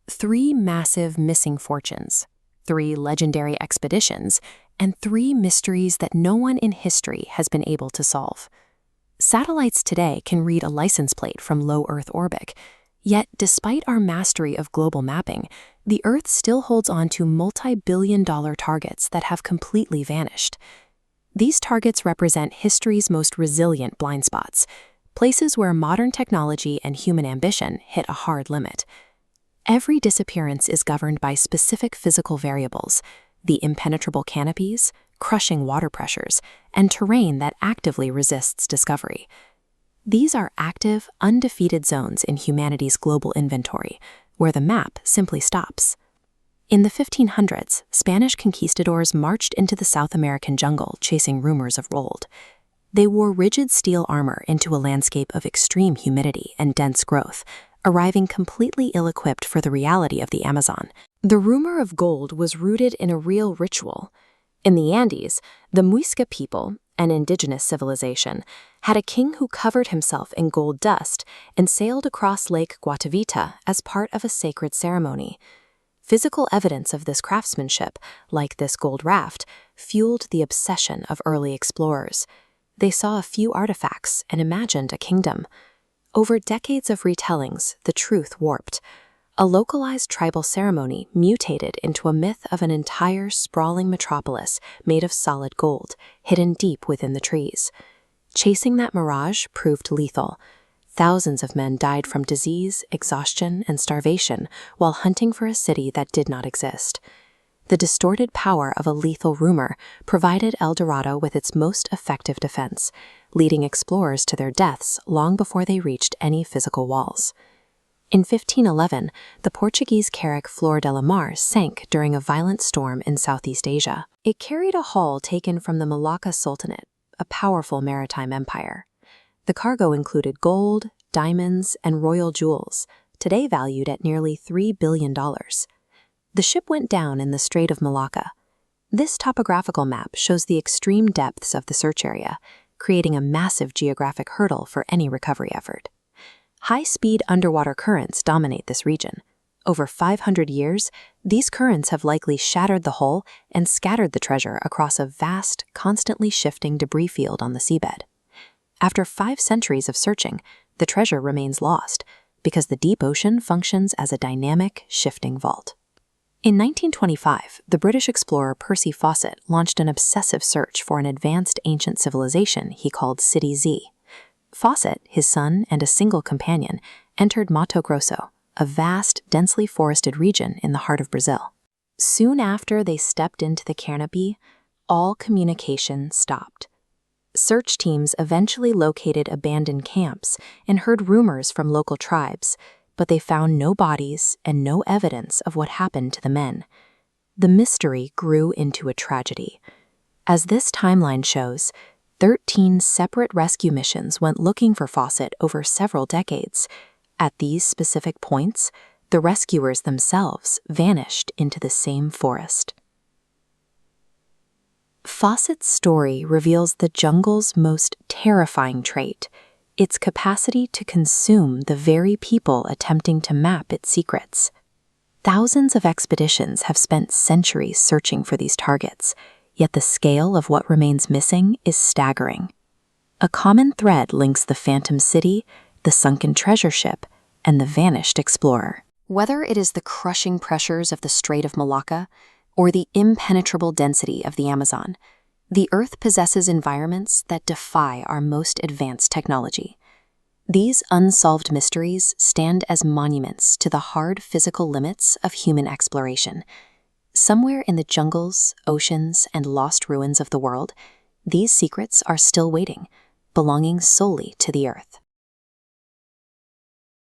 3 massive missing fortunes, 3 legendary expeditions, and 3 mysteries that no one in history has been able to solve. Satellites today can read a license plate from low Earth orbit, yet despite our mastery of global mapping, the Earth still holds on to multi-billion-dollar targets that have completely vanished. These targets represent history's most resilient blind spots, places where modern technology and human ambition hit a hard limit. Every disappearance is governed by specific physical variables: the impenetrable canopies, crushing water pressures, and terrain that actively resists discovery. These are active, undefeated zones in humanity's global inventory, where the map simply stops. In the 1500s, Spanish conquistadors marched into the South American jungle chasing rumors of gold. They wore rigid steel armor into a landscape of extreme humidity and dense growth, arriving completely ill-equipped for the reality of the Amazon. The rumor of gold was rooted in a real ritual. In the Andes, the Muisca people, an indigenous civilization, had a king who covered himself in gold dust and sailed across Lake Guatavita as part of a sacred ceremony. Physical evidence of this craftsmanship, like this gold raft, fueled the obsession of early explorers. They saw a few artifacts and imagined a kingdom. Over decades of retellings, the truth warped. A localized tribal ceremony mutated into a myth of an entire sprawling metropolis made of solid gold, hidden deep within the trees. Chasing that mirage proved lethal. Thousands of men died from disease, exhaustion, and starvation while hunting for a city that did not exist. The distorted power of a lethal rumor provided El Dorado with its most effective defense, leading explorers to their deaths long before they reached any physical walls. In 1511, the Portuguese carrack Flor de la Mar sank during a violent storm in Southeast Asia. It carried a hull taken from the Malacca Sultanate, a powerful maritime empire. The cargo included gold, diamonds, and royal jewels, today valued at nearly $3 billion. The ship went down in the Strait of Malacca. This topographical map shows the extreme depths of the search area, creating a massive geographic hurdle for any recovery effort. High-speed underwater currents dominate this region. Over 500 years, these currents have likely shattered the hull and scattered the treasure across a vast, constantly shifting debris field on the seabed. After 5 centuries of searching, the treasure remains lost because the deep ocean functions as a dynamic, shifting vault. In 1925, the British explorer Percy Fawcett launched an obsessive search for an advanced ancient civilization he called City Z. Fawcett, his son, and a single companion entered Mato Grosso, a vast, densely forested region in the heart of Brazil. Soon after they stepped into the canopy, all communication stopped. Search teams eventually located abandoned camps and heard rumors from local tribes, but they found no bodies and no evidence of what happened to the men. The mystery grew into a tragedy. As this timeline shows, 13 separate rescue missions went looking for Fawcett over several decades. At these specific points, the rescuers themselves vanished into the same forest. Fawcett's story reveals the jungle's most terrifying trait: its capacity to consume the very people attempting to map its secrets. Thousands of expeditions have spent centuries searching for these targets, yet the scale of what remains missing is staggering. A common thread links the Phantom City, the sunken treasure ship, and the vanished explorer. Whether it is the crushing pressures of the Strait of Malacca or the impenetrable density of the Amazon, the Earth possesses environments that defy our most advanced technology. These unsolved mysteries stand as monuments to the hard physical limits of human exploration. Somewhere in the jungles, oceans, and lost ruins of the world, these secrets are still waiting, belonging solely to the Earth.